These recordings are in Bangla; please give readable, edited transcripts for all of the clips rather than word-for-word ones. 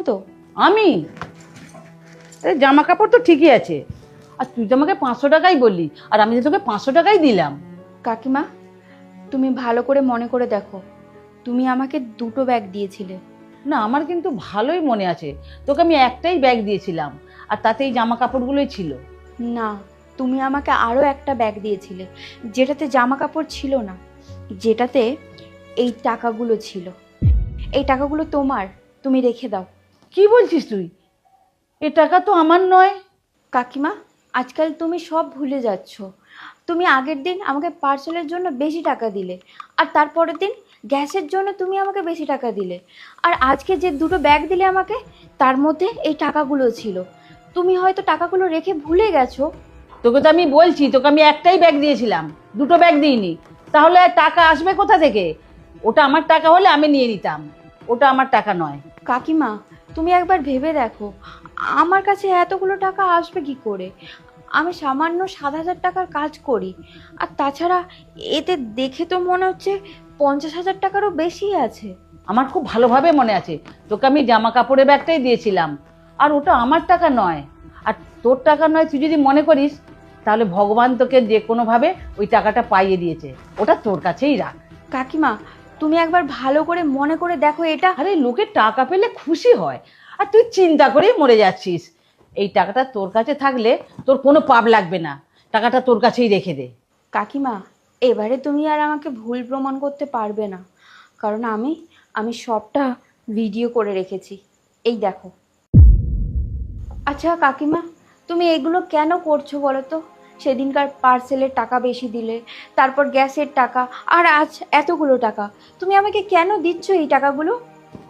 তো? আমি জামা কাপড় তো ঠিকই আছে, আর তুই তো আমাকে 500 টাকাই বললি, আর আমি তো তোকে 500 টাকাই দিলাম। কাকিমা, তুমি ভালো করে মনে করে দেখো, তুমি আমাকে দুটো ব্যাগ দিয়েছিলে। না, আমার কিন্তু ভালোই মনে আছে, তোকে আমি একটাই ব্যাগ দিয়েছিলাম, আর তাতে এই জামা কাপড়গুলোই ছিল। না, তুমি আমাকে আরও একটা ব্যাগ দিয়েছিলে, যেটাতে জামা কাপড় ছিল না, যেটাতে এই টাকাগুলো ছিল। এই টাকাগুলো তোমার, তুমি রেখে দাও। কি বলছিস তুই? এ টাকা তো আমার নয়। কাকিমা, আজকাল তুমি সব ভুলে যাচ্ছ। তুমি আগের দিন আমাকে পার্সেলের জন্য বেশি টাকা দিলে, আর তারপরের দিন গ্যাসের জন্য তুমি আমাকে বেশি টাকা দিলে, আর আজকে যে দুটো ব্যাগ দিলে আমাকে, তার মধ্যে এই টাকাগুলো ছিল। তুমি হয়তো টাকাগুলো রেখে ভুলে গেছো। তোকে তো আমি বলছি, তোকে আমি একটাই ব্যাগ দিয়েছিলাম, দুটো ব্যাগ দিইনি। তাহলে আর টাকা আসবে কোথা থেকে? ওটা আমার টাকা হলে আমি নিয়ে নিতাম, ওটা আমার টাকা নয়। কাকিমা, তুমি একবার ভেবে দেখো, আমার কাছে এতগুলো টাকা আসবে কি করে? আমি সামান্য 7,000 টাকার কাজ করি, আর তাছাড়া এতে দেখে তো মনে হচ্ছে 50,000 টাকারও বেশি আছে। আমার খুব ভালোভাবে মনে আছে, তোকে আমি জামা কাপড়ের ব্যাগটাই দিয়েছিলাম, আর ওটা আমার টাকা নয়। আর তোর টাকা নয় তুই যদি মনে করিস, তাহলে ভগবান তোকে যে কোনোভাবে ওই টাকাটা পাইয়ে দিয়েছে, ওটা তোর কাছেই রাখ। কাকিমা, তুমি একবার ভালো করে মনে করে দেখো এটা। আরে, লোকে টাকা পেলে খুশি হয়, আর তুই চিন্তা করেই মরে যাচ্ছিস। এই টাকাটা তোর কাছে থাকলে তোর কোনো পাপ লাগবে না, টাকাটা তোর কাছেই রেখে দে। কাকিমা, এবারে তুমি আর আমাকে ভুল প্রমাণ করতে পারবে না, কারণ আমি আমি সবটা ভিডিও করে রেখেছি। এই দেখো। আচ্ছা কাকিমা, তুমি এগুলো কেন করছো বলো তো? সেদিনকার পার্সেলের টাকা বেশি দিলে, তারপর গ্যাসের টাকা, আর আজ এতগুলো টাকা। তুমি আমাকে কেন দিচ্ছ এই টাকাগুলো?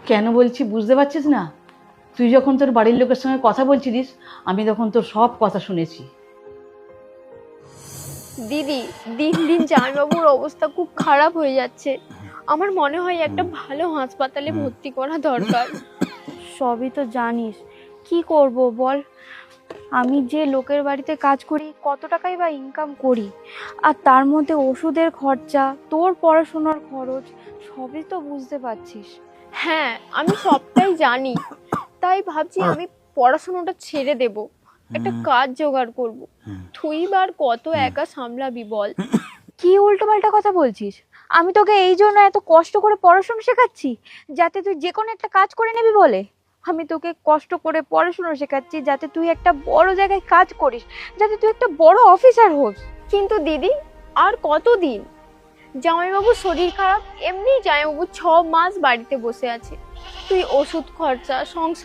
কেন বলছি বুঝতে পারছিস না? তুই যখন তোর বাড়ির লোকের সঙ্গে কথা বলছিলিস, আমি তখন তোর সব কথা শুনেছি। দিদি, দিন দিন জামাইবাবুর অবস্থা খুব খারাপ হয়ে যাচ্ছে। আমার মনে হয় একটা ভালো হাসপাতালে ভর্তি করা দরকার। সবই তো জানিস, কি করব বল? আমি যে লোকের বাড়িতে কাজ করি, কত টাকাই বা ইনকাম করি, আর তার মধ্যে ওষুধের খরচা, তোর পড়াশোনার খরচ, সবই তো বুঝতে পারছিস। হ্যাঁ, আমি সবটাই জানি, তাই ভাবছি আমি পড়াশোনাটা ছেড়ে দেব, একটা কাজ জোগাড় করব। তুই বার কত একা সামলাবি বল? কি উল্টোপাল্টা কথা বলছিস? আমি তোকে এই জন্য এত কষ্ট করে পড়াশোনা শেখাচ্ছি, যাতে তুই যে কোনো একটা কাজ করে নিবি বলে? আমি তোকে কষ্ট করে পড়াশোনা শেখাচ্ছি যাতে তুই একটা বড় জায়গায় কাজ করিস, যাতে তুই একটা বড় অফিসার হোস। কিন্তু দিদি, আর কতদিন? জামাইবাবুর শরীর খারাপ, এমনি জামাইবাবু 6 মাস বাড়িতে বসে আছে। তুই ওষুধ খরচা, সংসার